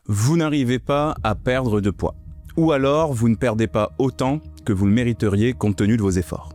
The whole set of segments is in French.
vous n'arrivez pas à perdre de poids. Ou alors, vous ne perdez pas autant que vous le mériteriez compte tenu de vos efforts.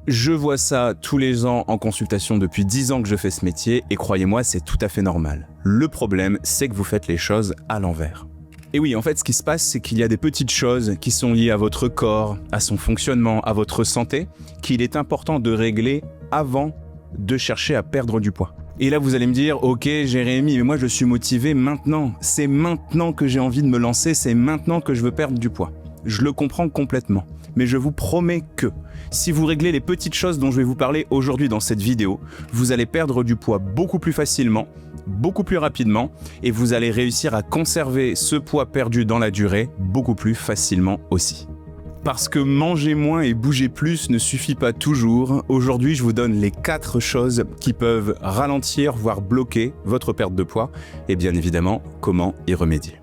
Je vois ça tous les ans en consultation depuis 10 ans que je fais ce métier et croyez-moi, c'est tout à fait normal. Le problème, c'est que vous faites les choses à l'envers. Et oui, en fait, ce qui se passe, c'est qu'il y a des petites choses qui sont liées à votre corps, à son fonctionnement, à votre santé, qu'il est important de régler avant de chercher à perdre du poids. Et là, vous allez me dire, ok Jérémy, mais moi je suis motivé maintenant. C'est maintenant que j'ai envie de me lancer, c'est maintenant que je veux perdre du poids. Je le comprends complètement. Mais je vous promets que si vous réglez les petites choses dont je vais vous parler aujourd'hui dans cette vidéo, vous allez perdre du poids beaucoup plus facilement, beaucoup plus rapidement, et vous allez réussir à conserver ce poids perdu dans la durée beaucoup plus facilement aussi. Parce que manger moins et bouger plus ne suffit pas toujours, aujourd'hui je vous donne les 4 choses qui peuvent ralentir, voire bloquer votre perte de poids, et bien évidemment, comment y remédier.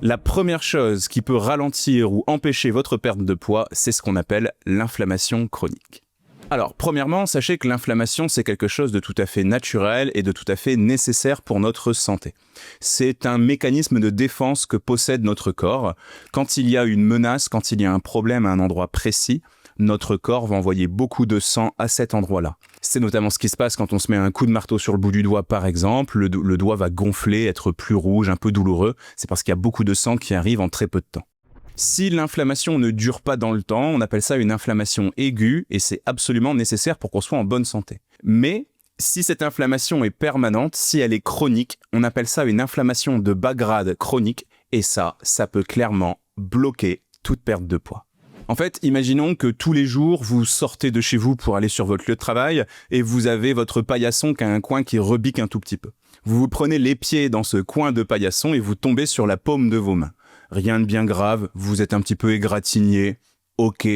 La première chose qui peut ralentir ou empêcher votre perte de poids, c'est ce qu'on appelle l'inflammation chronique. Alors, premièrement, sachez que l'inflammation, c'est quelque chose de tout à fait naturel et de tout à fait nécessaire pour notre santé. C'est un mécanisme de défense que possède notre corps. Quand il y a une menace, quand il y a un problème à un endroit précis, notre corps va envoyer beaucoup de sang à cet endroit-là. C'est notamment ce qui se passe quand on se met un coup de marteau sur le bout du doigt, par exemple. Le doigt va gonfler, être plus rouge, un peu douloureux. C'est parce qu'il y a beaucoup de sang qui arrive en très peu de temps. Si l'inflammation ne dure pas dans le temps, on appelle ça une inflammation aiguë et c'est absolument nécessaire pour qu'on soit en bonne santé. Mais si cette inflammation est permanente, si elle est chronique, on appelle ça une inflammation de bas grade chronique et ça peut clairement bloquer toute perte de poids. En fait, imaginons que tous les jours, vous sortez de chez vous pour aller sur votre lieu de travail et vous avez votre paillasson qui a un coin qui rebique un tout petit peu. Vous vous prenez les pieds dans ce coin de paillasson et vous tombez sur la paume de vos mains. Rien de bien grave, vous êtes un petit peu égratigné, ok,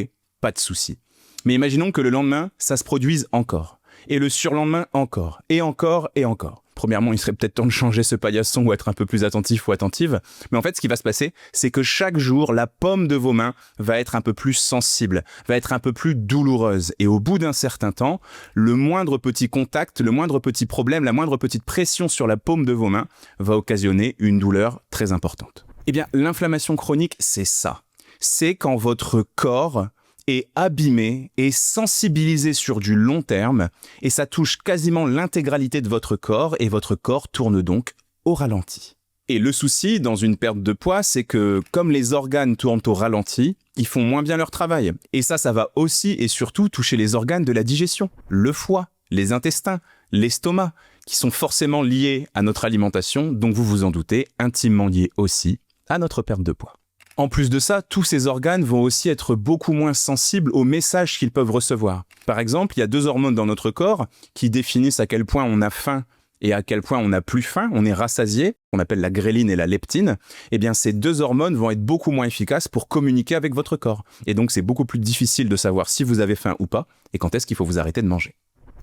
pas de souci. Mais imaginons que le lendemain, ça se produise encore. Et le surlendemain, encore. Et encore, et encore. Premièrement, il serait peut-être temps de changer ce paillasson ou être un peu plus attentif ou attentive. Mais en fait, ce qui va se passer, c'est que chaque jour, la paume de vos mains va être un peu plus sensible, va être un peu plus douloureuse. Et au bout d'un certain temps, le moindre petit contact, le moindre petit problème, la moindre petite pression sur la paume de vos mains va occasionner une douleur très importante. Eh bien, l'inflammation chronique, c'est ça. C'est quand votre corps est abîmé et sensibilisé sur du long terme et ça touche quasiment l'intégralité de votre corps et votre corps tourne donc au ralenti. Et le souci dans une perte de poids, c'est que comme les organes tournent au ralenti, ils font moins bien leur travail. Et ça va aussi et surtout toucher les organes de la digestion, le foie, les intestins, l'estomac, qui sont forcément liés à notre alimentation, donc vous vous en doutez, intimement liés aussi à notre perte de poids. En plus de ça, tous ces organes vont aussi être beaucoup moins sensibles aux messages qu'ils peuvent recevoir. Par exemple, il y a 2 hormones dans notre corps qui définissent à quel point on a faim et à quel point on n'a plus faim, on est rassasié, on appelle la gréline et la leptine. Eh bien, ces 2 hormones vont être beaucoup moins efficaces pour communiquer avec votre corps. Et donc, c'est beaucoup plus difficile de savoir si vous avez faim ou pas et quand est-ce qu'il faut vous arrêter de manger.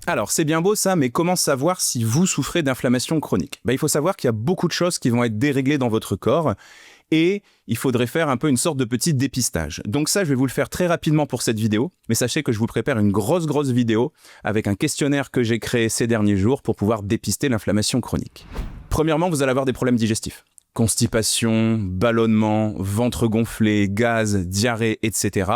Alors, c'est bien beau ça, mais comment savoir si vous souffrez d'inflammation chronique ? Il faut savoir qu'il y a beaucoup de choses qui vont être déréglées dans votre corps et il faudrait faire un peu une sorte de petit dépistage. Donc ça, je vais vous le faire très rapidement pour cette vidéo, mais sachez que je vous prépare une grosse vidéo avec un questionnaire que j'ai créé ces derniers jours pour pouvoir dépister l'inflammation chronique. Premièrement, vous allez avoir des problèmes digestifs. Constipation, ballonnement, ventre gonflé, gaz, diarrhée, etc.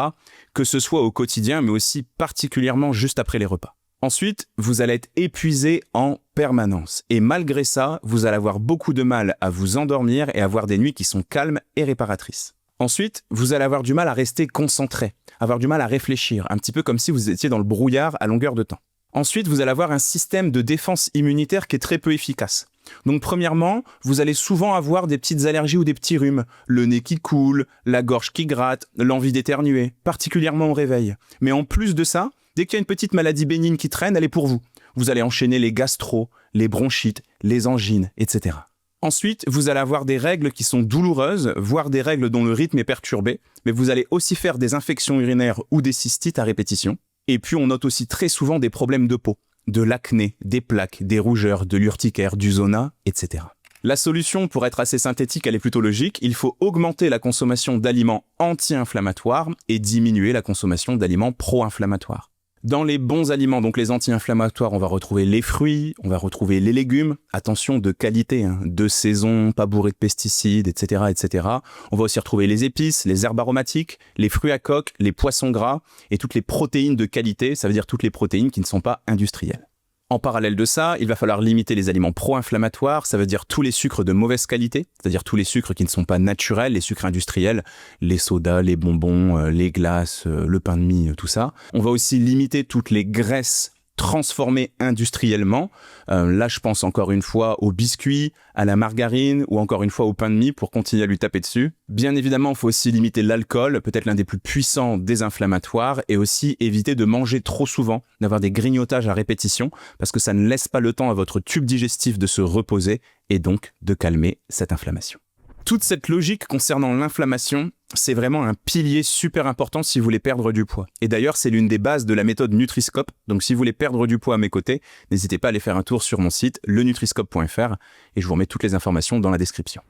Que ce soit au quotidien, mais aussi particulièrement juste après les repas. Ensuite, vous allez être épuisé en permanence. Et malgré ça, vous allez avoir beaucoup de mal à vous endormir et avoir des nuits qui sont calmes et réparatrices. Ensuite, vous allez avoir du mal à rester concentré, avoir du mal à réfléchir, un petit peu comme si vous étiez dans le brouillard à longueur de temps. Ensuite, vous allez avoir un système de défense immunitaire qui est très peu efficace. Donc premièrement, vous allez souvent avoir des petites allergies ou des petits rhumes, le nez qui coule, la gorge qui gratte, l'envie d'éternuer, particulièrement au réveil. Mais en plus de ça, dès qu'il y a une petite maladie bénigne qui traîne, elle est pour vous. Vous allez enchaîner les gastro, les bronchites, les angines, etc. Ensuite, vous allez avoir des règles qui sont douloureuses, voire des règles dont le rythme est perturbé, mais vous allez aussi faire des infections urinaires ou des cystites à répétition. Et puis on note aussi très souvent des problèmes de peau, de l'acné, des plaques, des rougeurs, de l'urticaire, du zona, etc. La solution, pour être assez synthétique, elle est plutôt logique. Il faut augmenter la consommation d'aliments anti-inflammatoires et diminuer la consommation d'aliments pro-inflammatoires. Dans les bons aliments, donc les anti-inflammatoires, on va retrouver les fruits, on va retrouver les légumes, attention de qualité, de saison, pas bourré de pesticides, etc., etc. On va aussi retrouver les épices, les herbes aromatiques, les fruits à coque, les poissons gras et toutes les protéines de qualité, ça veut dire toutes les protéines qui ne sont pas industrielles. En parallèle de ça, il va falloir limiter les aliments pro-inflammatoires, ça veut dire tous les sucres de mauvaise qualité, c'est-à-dire tous les sucres qui ne sont pas naturels, les sucres industriels, les sodas, les bonbons, les glaces, le pain de mie, tout ça. On va aussi limiter toutes les graisses transformées industriellement. Là, je pense encore une fois aux biscuits, à la margarine ou encore une fois au pain de mie pour continuer à lui taper dessus. Bien évidemment, il faut aussi limiter l'alcool, peut-être l'un des plus puissants désinflammatoires, et aussi éviter de manger trop souvent, d'avoir des grignotages à répétition, parce que ça ne laisse pas le temps à votre tube digestif de se reposer et donc de calmer cette inflammation. Toute cette logique concernant l'inflammation, c'est vraiment un pilier super important si vous voulez perdre du poids. Et d'ailleurs, c'est l'une des bases de la méthode Nutriscope. Donc si vous voulez perdre du poids à mes côtés, n'hésitez pas à aller faire un tour sur mon site, lenutriscope.fr, et je vous remets toutes les informations dans la description.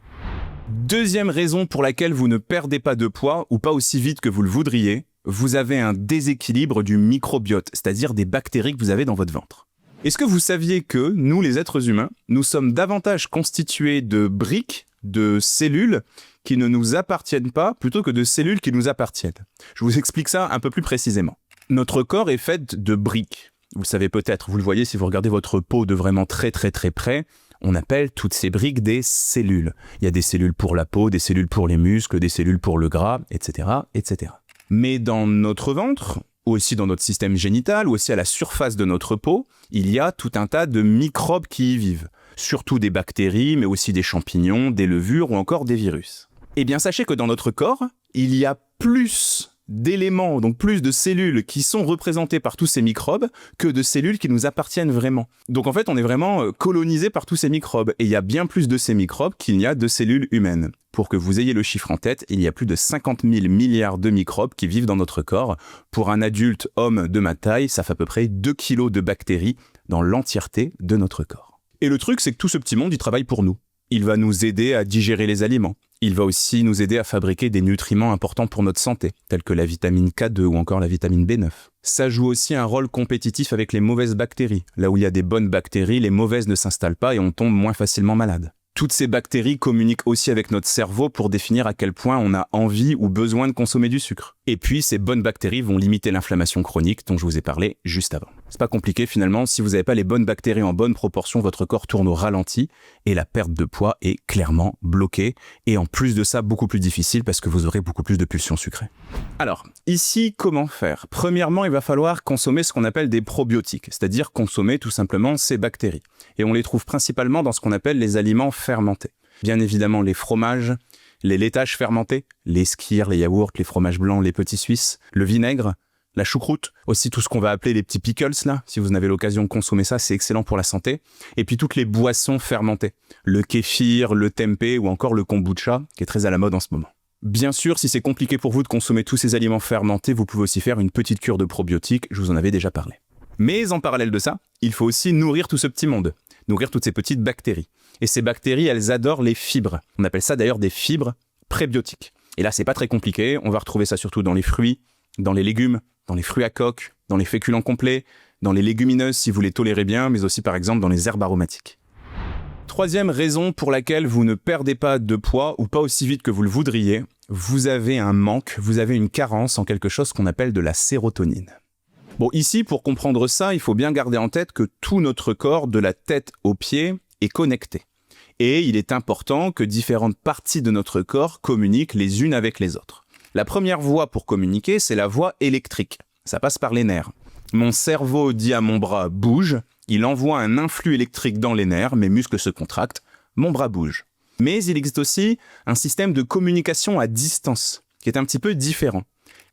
Deuxième raison pour laquelle vous ne perdez pas de poids, ou pas aussi vite que vous le voudriez, vous avez un déséquilibre du microbiote, c'est-à-dire des bactéries que vous avez dans votre ventre. Est-ce que vous saviez que, nous les êtres humains, nous sommes davantage constitués de briques, de cellules qui ne nous appartiennent pas plutôt que de cellules qui nous appartiennent. Je vous explique ça un peu plus précisément. Notre corps est fait de briques. Vous le savez peut-être, vous le voyez si vous regardez votre peau de vraiment très près, on appelle toutes ces briques des cellules. Il y a des cellules pour la peau, des cellules pour les muscles, des cellules pour le gras, etc., etc. Mais dans notre ventre, ou aussi dans notre système génital, ou aussi à la surface de notre peau, il y a tout un tas de microbes qui y vivent. Surtout des bactéries, mais aussi des champignons, des levures ou encore des virus. Eh bien, sachez que dans notre corps, il y a plus d'éléments, donc plus de cellules qui sont représentées par tous ces microbes que de cellules qui nous appartiennent vraiment. Donc en fait, on est vraiment colonisé par tous ces microbes. Et il y a bien plus de ces microbes qu'il n'y a de cellules humaines. Pour que vous ayez le chiffre en tête, il y a plus de 50 000 milliards de microbes qui vivent dans notre corps. Pour un adulte homme de ma taille, ça fait à peu près 2 kilos de bactéries dans l'entièreté de notre corps. Et le truc, c'est que tout ce petit monde, il travaille pour nous. Il va nous aider à digérer les aliments. Il va aussi nous aider à fabriquer des nutriments importants pour notre santé, tels que la vitamine K2 ou encore la vitamine B9. Ça joue aussi un rôle compétitif avec les mauvaises bactéries. Là où il y a des bonnes bactéries, les mauvaises ne s'installent pas et on tombe moins facilement malade. Toutes ces bactéries communiquent aussi avec notre cerveau pour définir à quel point on a envie ou besoin de consommer du sucre. Et puis, ces bonnes bactéries vont limiter l'inflammation chronique dont je vous ai parlé juste avant. C'est pas compliqué finalement, si vous n'avez pas les bonnes bactéries en bonne proportion, votre corps tourne au ralenti et la perte de poids est clairement bloquée. Et en plus de ça, beaucoup plus difficile parce que vous aurez beaucoup plus de pulsions sucrées. Alors, ici, comment faire ? Premièrement, il va falloir consommer ce qu'on appelle des probiotiques, c'est-à-dire consommer tout simplement ces bactéries. Et on les trouve principalement dans ce qu'on appelle les aliments fermentés. Bien évidemment, les fromages, les laitages fermentés, les skyrs, les yaourts, les fromages blancs, les petits suisses, le vinaigre, la choucroute, aussi tout ce qu'on va appeler les petits pickles là, si vous avez l'occasion de consommer ça, c'est excellent pour la santé. Et puis toutes les boissons fermentées, le kéfir, le tempeh ou encore le kombucha, qui est très à la mode en ce moment. Bien sûr, si c'est compliqué pour vous de consommer tous ces aliments fermentés, vous pouvez aussi faire une petite cure de probiotiques, je vous en avais déjà parlé. Mais en parallèle de ça, il faut aussi nourrir tout ce petit monde, nourrir toutes ces petites bactéries. Et ces bactéries, elles adorent les fibres. On appelle ça d'ailleurs des fibres prébiotiques. Et là, c'est pas très compliqué, on va retrouver ça surtout dans les fruits, dans les légumes, dans les fruits à coque, dans les féculents complets, dans les légumineuses si vous les tolérez bien, mais aussi par exemple dans les herbes aromatiques. Troisième raison pour laquelle vous ne perdez pas de poids ou pas aussi vite que vous le voudriez, vous avez un manque, vous avez une carence en quelque chose qu'on appelle de la sérotonine. Bon, ici, pour comprendre ça, il faut bien garder en tête que tout notre corps, de la tête aux pieds, est connecté. Et il est important que différentes parties de notre corps communiquent les unes avec les autres. La première voie pour communiquer, c'est la voie électrique. Ça passe par les nerfs. Mon cerveau dit à mon bras « bouge », il envoie un influx électrique dans les nerfs, mes muscles se contractent, mon bras bouge. Mais il existe aussi un système de communication à distance, qui est un petit peu différent.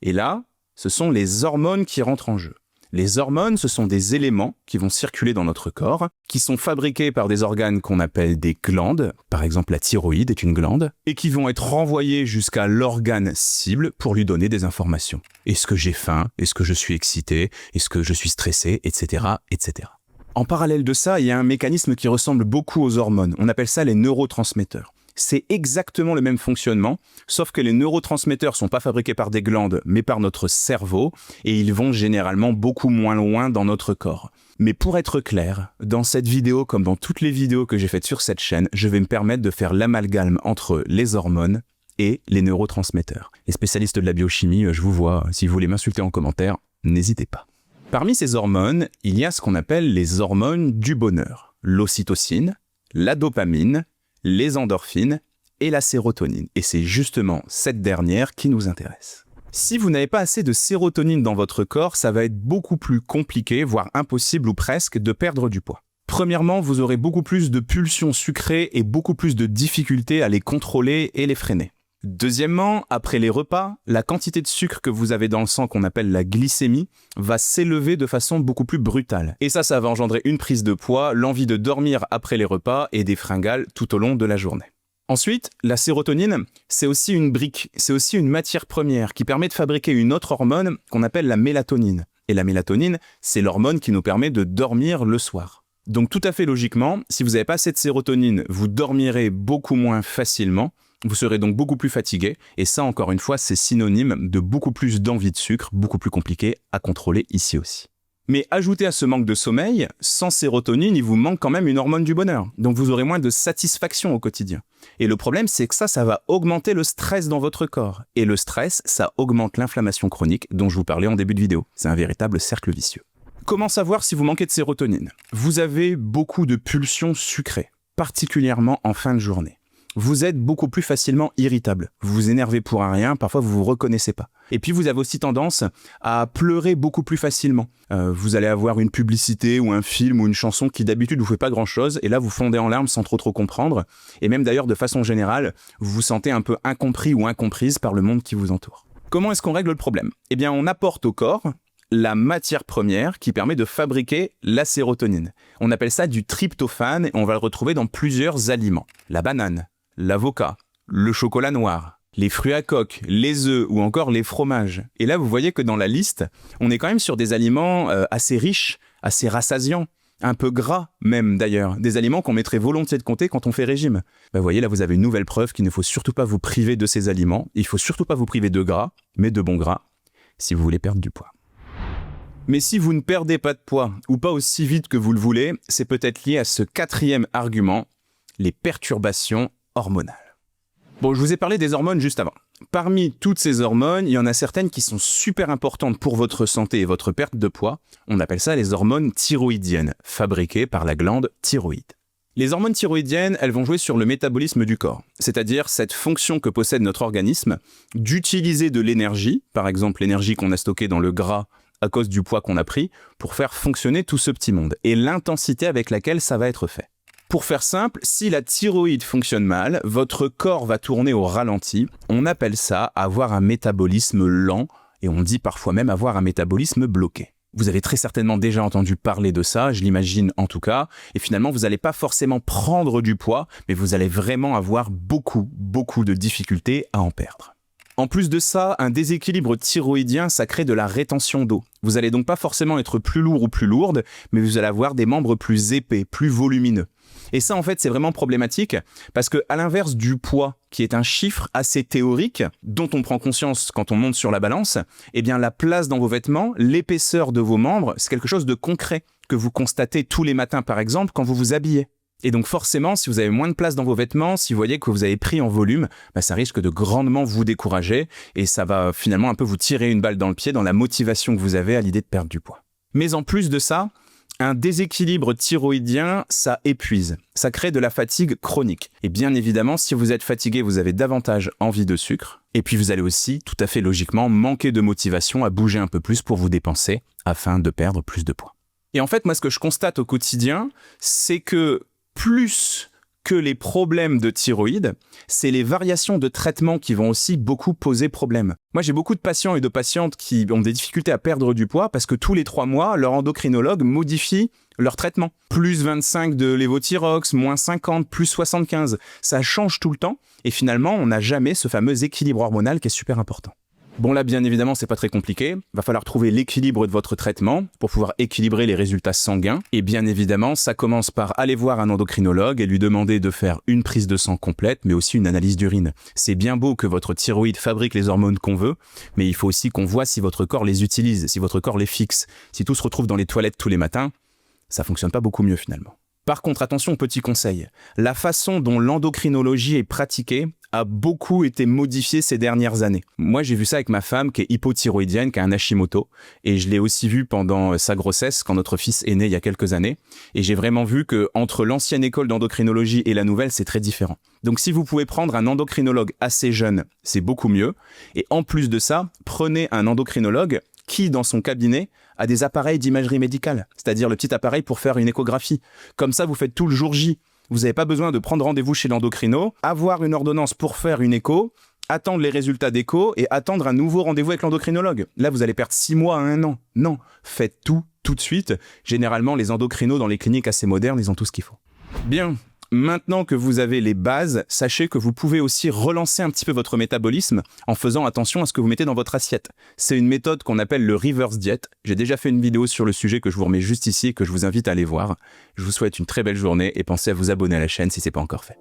Et là, ce sont les hormones qui rentrent en jeu. Les hormones, ce sont des éléments qui vont circuler dans notre corps, qui sont fabriqués par des organes qu'on appelle des glandes, par exemple la thyroïde est une glande, et qui vont être renvoyés jusqu'à l'organe cible pour lui donner des informations. Est-ce que j'ai faim ? Est-ce que je suis excité ? Est-ce que je suis stressé ? Etc., etc. En parallèle de ça, il y a un mécanisme qui ressemble beaucoup aux hormones. On appelle ça les neurotransmetteurs. C'est exactement le même fonctionnement, sauf que les neurotransmetteurs sont pas fabriqués par des glandes, mais par notre cerveau, et ils vont généralement beaucoup moins loin dans notre corps. Mais pour être clair, dans cette vidéo comme dans toutes les vidéos que j'ai faites sur cette chaîne, je vais me permettre de faire l'amalgame entre les hormones et les neurotransmetteurs. Les spécialistes de la biochimie, je vous vois, si vous voulez m'insulter en commentaire, n'hésitez pas. Parmi ces hormones, il y a ce qu'on appelle les hormones du bonheur. L'ocytocine, la dopamine, les endorphines et la sérotonine. Et c'est justement cette dernière qui nous intéresse. Si vous n'avez pas assez de sérotonine dans votre corps, ça va être beaucoup plus compliqué, voire impossible ou presque, de perdre du poids. Premièrement, vous aurez beaucoup plus de pulsions sucrées et beaucoup plus de difficultés à les contrôler et les freiner. Deuxièmement, après les repas, la quantité de sucre que vous avez dans le sang qu'on appelle la glycémie va s'élever de façon beaucoup plus brutale. Et ça va engendrer une prise de poids, l'envie de dormir après les repas et des fringales tout au long de la journée. Ensuite, la sérotonine, c'est aussi une brique, c'est aussi une matière première qui permet de fabriquer une autre hormone qu'on appelle la mélatonine. Et la mélatonine, c'est l'hormone qui nous permet de dormir le soir. Donc tout à fait logiquement, si vous n'avez pas assez de sérotonine, vous dormirez beaucoup moins facilement. Vous serez donc beaucoup plus fatigué, et ça, encore une fois, c'est synonyme de beaucoup plus d'envie de sucre, beaucoup plus compliqué à contrôler ici aussi. Mais ajoutez à ce manque de sommeil, sans sérotonine, il vous manque quand même une hormone du bonheur. Donc vous aurez moins de satisfaction au quotidien. Et le problème, c'est que ça va augmenter le stress dans votre corps. Et le stress, ça augmente l'inflammation chronique dont je vous parlais en début de vidéo. C'est un véritable cercle vicieux. Comment savoir si vous manquez de sérotonine? Vous avez beaucoup de pulsions sucrées, particulièrement en fin de journée. Vous êtes beaucoup plus facilement irritable. Vous vous énervez pour un rien, parfois vous vous reconnaissez pas. Et puis vous avez aussi tendance à pleurer beaucoup plus facilement. Vous allez avoir une publicité ou un film ou une chanson qui d'habitude vous fait pas grand chose, et là vous fondez en larmes sans trop comprendre. Et même d'ailleurs de façon générale, vous vous sentez un peu incompris ou incomprise par le monde qui vous entoure. Comment est-ce qu'on règle le problème? Eh bien on apporte au corps la matière première qui permet de fabriquer la sérotonine. On appelle ça du tryptophane et on va le retrouver dans plusieurs aliments. La banane, l'avocat, le chocolat noir, les fruits à coque, les œufs ou encore les fromages. Et là, vous voyez que dans la liste, on est quand même sur des aliments assez riches, assez rassasiants, un peu gras même d'ailleurs, des aliments qu'on mettrait volontiers de côté quand on fait régime. Vous voyez, là vous avez une nouvelle preuve qu'il ne faut surtout pas vous priver de ces aliments, il ne faut surtout pas vous priver de gras, mais de bon gras, si vous voulez perdre du poids. Mais si vous ne perdez pas de poids, ou pas aussi vite que vous le voulez, c'est peut-être lié à ce quatrième argument, les perturbations hormonales. Bon, je vous ai parlé des hormones juste avant. Parmi toutes ces hormones, il y en a certaines qui sont super importantes pour votre santé et votre perte de poids. On appelle ça les hormones thyroïdiennes, fabriquées par la glande thyroïde. Les hormones thyroïdiennes, elles vont jouer sur le métabolisme du corps, c'est-à-dire cette fonction que possède notre organisme d'utiliser de l'énergie, par exemple l'énergie qu'on a stockée dans le gras à cause du poids qu'on a pris, pour faire fonctionner tout ce petit monde, et l'intensité avec laquelle ça va être fait. Pour faire simple, si la thyroïde fonctionne mal, votre corps va tourner au ralenti. On appelle ça avoir un métabolisme lent et on dit parfois même avoir un métabolisme bloqué. Vous avez très certainement déjà entendu parler de ça, je l'imagine en tout cas, et finalement vous n'allez pas forcément prendre du poids, mais vous allez vraiment avoir beaucoup de difficultés à en perdre. En plus de ça, un déséquilibre thyroïdien, ça crée de la rétention d'eau. Vous allez donc pas forcément être plus lourd ou plus lourde, mais vous allez avoir des membres plus épais, plus volumineux. Et ça, en fait, c'est vraiment problématique parce que, à l'inverse du poids, qui est un chiffre assez théorique, dont on prend conscience quand on monte sur la balance, eh bien, la place dans vos vêtements, l'épaisseur de vos membres, c'est quelque chose de concret que vous constatez tous les matins, par exemple, quand vous vous habillez. Et donc forcément, si vous avez moins de place dans vos vêtements, si vous voyez que vous avez pris en volume, ça risque de grandement vous décourager et ça va finalement un peu vous tirer une balle dans le pied dans la motivation que vous avez à l'idée de perdre du poids. Mais en plus de ça, un déséquilibre thyroïdien, ça épuise, ça crée de la fatigue chronique. Et bien évidemment, si vous êtes fatigué, vous avez davantage envie de sucre. Et puis vous allez aussi, tout à fait logiquement, manquer de motivation à bouger un peu plus pour vous dépenser afin de perdre plus de poids. Et en fait, moi, ce que je constate au quotidien, c'est que plus que les problèmes de thyroïde, c'est les variations de traitement qui vont aussi beaucoup poser problème. Moi, j'ai beaucoup de patients et de patientes qui ont des difficultés à perdre du poids parce que tous les 3 mois, leur endocrinologue modifie leur traitement. Plus 25 de lévothyrox, moins 50, plus 75. Ça change tout le temps et finalement, on n'a jamais ce fameux équilibre hormonal qui est super important. Bon là, bien évidemment, c'est pas très compliqué. Va falloir trouver l'équilibre de votre traitement pour pouvoir équilibrer les résultats sanguins. Et bien évidemment, ça commence par aller voir un endocrinologue et lui demander de faire une prise de sang complète, mais aussi une analyse d'urine. C'est bien beau que votre thyroïde fabrique les hormones qu'on veut, mais il faut aussi qu'on voit si votre corps les utilise, si votre corps les fixe. Si tout se retrouve dans les toilettes tous les matins, ça fonctionne pas beaucoup mieux finalement. Par contre, attention, petit conseil, la façon dont l'endocrinologie est pratiquée a beaucoup été modifiée ces dernières années. Moi, j'ai vu ça avec ma femme qui est hypothyroïdienne, qui a un Hashimoto, et je l'ai aussi vu pendant sa grossesse, quand notre fils est né il y a quelques années, et j'ai vraiment vu que entre l'ancienne école d'endocrinologie et la nouvelle, c'est très différent. Donc si vous pouvez prendre un endocrinologue assez jeune, c'est beaucoup mieux, et en plus de ça, prenez un endocrinologue qui, dans son cabinet, a des appareils d'imagerie médicale, c'est-à-dire le petit appareil pour faire une échographie. Comme ça, vous faites tout le jour J. Vous n'avez pas besoin de prendre rendez-vous chez l'endocrino, avoir une ordonnance pour faire une écho, attendre les résultats d'écho et attendre un nouveau rendez-vous avec l'endocrinologue. Là, vous allez perdre 6 mois à 1 an. Non, faites tout de suite. Généralement, les endocrinos dans les cliniques assez modernes, ils ont tout ce qu'il faut. Bien. Maintenant que vous avez les bases, sachez que vous pouvez aussi relancer un petit peu votre métabolisme en faisant attention à ce que vous mettez dans votre assiette. C'est une méthode qu'on appelle le reverse diet. J'ai déjà fait une vidéo sur le sujet que je vous remets juste ici et que je vous invite à aller voir. Je vous souhaite une très belle journée et pensez à vous abonner à la chaîne si ce n'est pas encore fait.